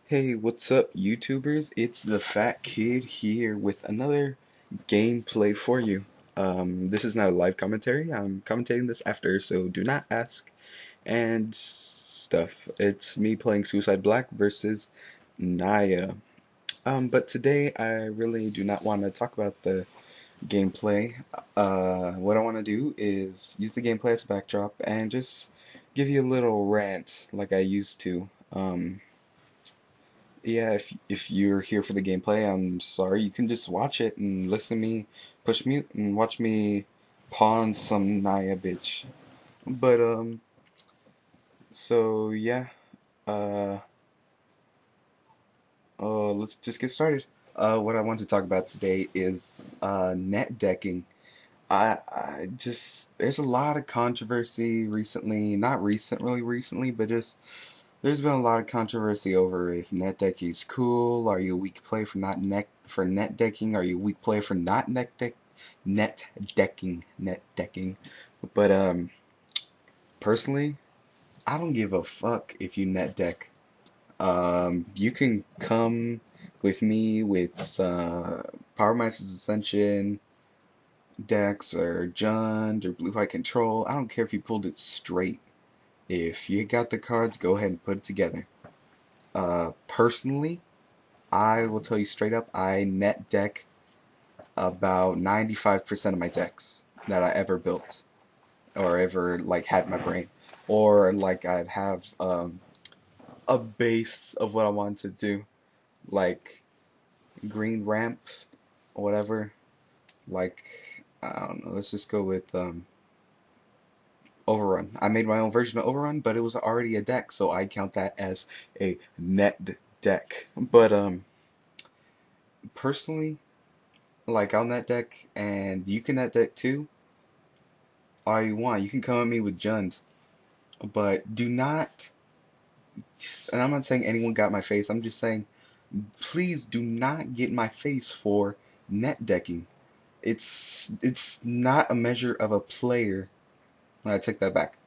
Hey, what's up, YouTubers? It's the Fat Kid here with another gameplay for you. This is not a live commentary. I'm commentating this after, so do not ask and stuff. It's me playing Suicide Black versus Naya. But today I really do not want to talk about the gameplay. What I want to do is use the gameplay as a backdrop and just give you a little rant like I used to. Yeah, if you're here for the gameplay, I'm sorry. You can just watch it and listen to me push mute and watch me pawn some Naya bitch. But so yeah, uh, let's just get started. What I want to talk about today is net decking. I just there's a lot of controversy recently, not really recently, but just there's been a lot of controversy over if net decking is cool. Are you a weak player for not net decking? Are you a weak player for not net decking? But personally, I don't give a fuck if you net deck. You can come with me with Power Matches Ascension decks or Jund or Blue White Control. I don't care if you pulled it straight. If you got the cards, go ahead and put it together. Personally, I will tell you straight up, I net deck about 95% of my decks that I ever built or ever like had in my brain, or like I'd have a base of what I wanted to do, like green ramp, or whatever. Like I don't know. Let's just go with Overrun. I made my own version of Overrun, but it was already a deck, so I count that as a net deck. But personally, like I'll net deck, and you can net deck too, all you want. You can come at me with Jund, but do not. And I'm not saying anyone got my face. I'm just saying, please do not get my face for net decking. It's not a measure of a player. I take that back.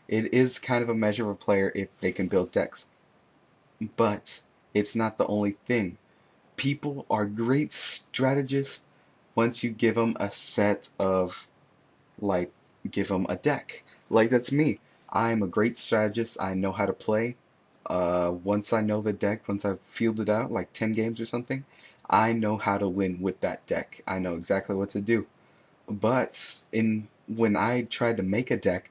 It is kind of a measure of a player if they can build decks, but it's not the only thing. People are great strategists once you give them a set of like give them a deck. Like that's me. I'm a great strategist. I know how to play. Once I know the deck, once I've fielded out like 10 games or something, I know how to win with that deck. I know exactly what to do. But in when I tried to make a deck,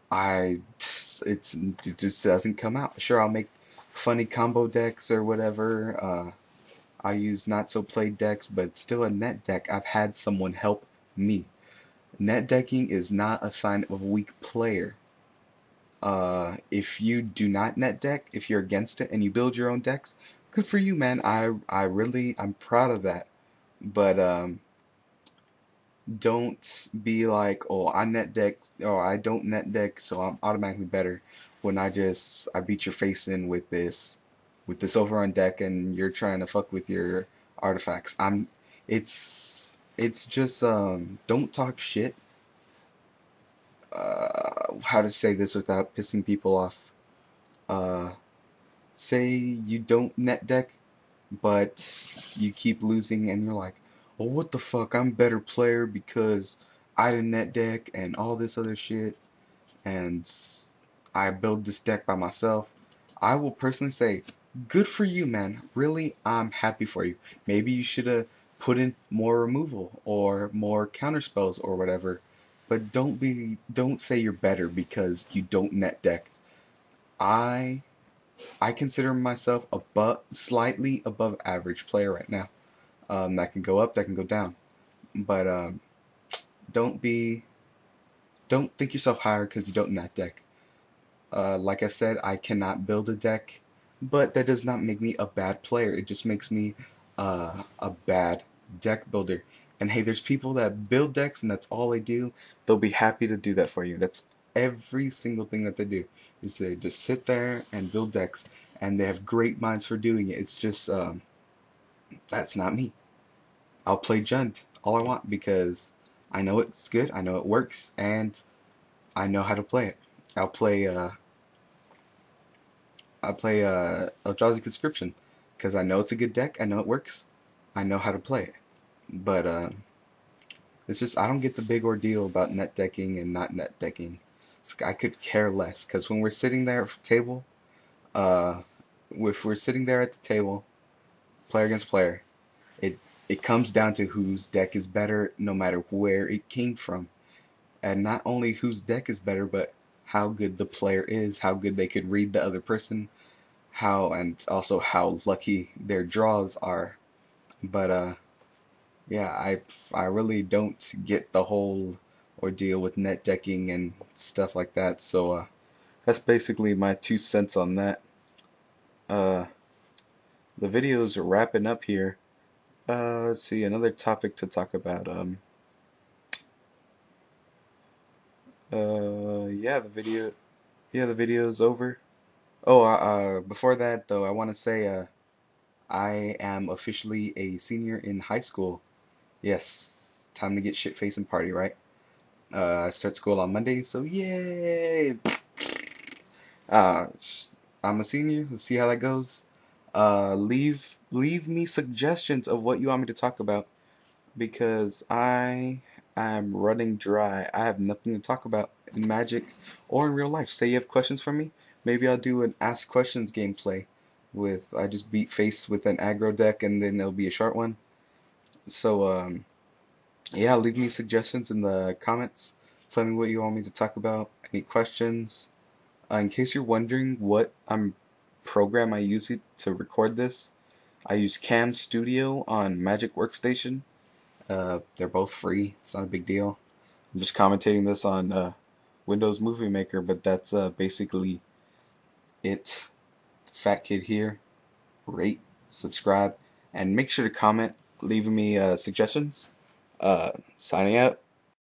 it just doesn't come out. Sure, I'll make funny combo decks or whatever. I use not so played decks, but still a net deck. I've had someone help me. Net decking is not a sign of a weak player. If you do not net deck, if you're against it and you build your own decks, good for you, man. I'm proud of that. But don't be like, oh, I net deck, or I don't net deck, so I'm automatically better. When I beat your face in with this overrun deck, and you're trying to fuck with your artifacts. It's just don't talk shit. How to say this without pissing people off? Uh, say you don't net deck, but you keep losing, and you're like, oh, what the fuck? I'm a better player because I didn't net deck and all this other shit, and I build this deck by myself. I will personally say, good for you, man. Really, I'm happy for you. Maybe you should have put in more removal or more counter spells or whatever. But don't say you're better because you don't net deck. I I consider myself slightly above average player right now. That can go up, that can go down. But don't be don't think yourself higher because you don't net deck. Like I said, I cannot build a deck, but that does not make me a bad player. It just makes me a bad deck builder. And hey, there's people that build decks and that's all they do. They'll be happy to do that for you. That's every single thing that they do. Is they just sit there and build decks, and they have great minds for doing it. It's just that's not me. I'll play Jund all I want because I know it's good, I know it works, and I know how to play it. I'll play I play Eldrazi Conscription because I know it's a good deck. I know it works. I know how to play it. But it's just I don't get the big ordeal about net decking and not net decking. I could care less because when we're sitting there at the table, uh, if we're sitting there at the table, player against player, it it comes down to whose deck is better, no matter where it came from, and not only whose deck is better, but how good the player is, how good they could read the other person, how and also how lucky their draws are. But yeah, I really don't get the whole ordeal with net decking and stuff like that. So that's basically my 2 cents on that. Uh, the video's wrapping up here. Let's see, another topic to talk about. Yeah, the video's over. Oh, before that though, I want to say, I am officially a senior in high school. Yes, time to get shit faced and party, right? I start school on Monday, so yay! Uh, I'm a senior. Let's see how that goes. Leave me suggestions of what you want me to talk about because I am running dry. I have nothing to talk about in Magic or in real life. Say you have questions for me, maybe I'll do an Ask Questions gameplay with I just beat face with an aggro deck and then it'll be a short one. So yeah, leave me suggestions in the comments. Tell me what you want me to talk about. Any questions? In case you're wondering what program I use it to record this, I use Cam Studio on Magic Workstation. They're both free. It's not a big deal. I'm just commentating this on Windows Movie Maker, but that's basically it. Fat Kid here. Rate, subscribe, and make sure to comment, leaving me suggestions. Signing out.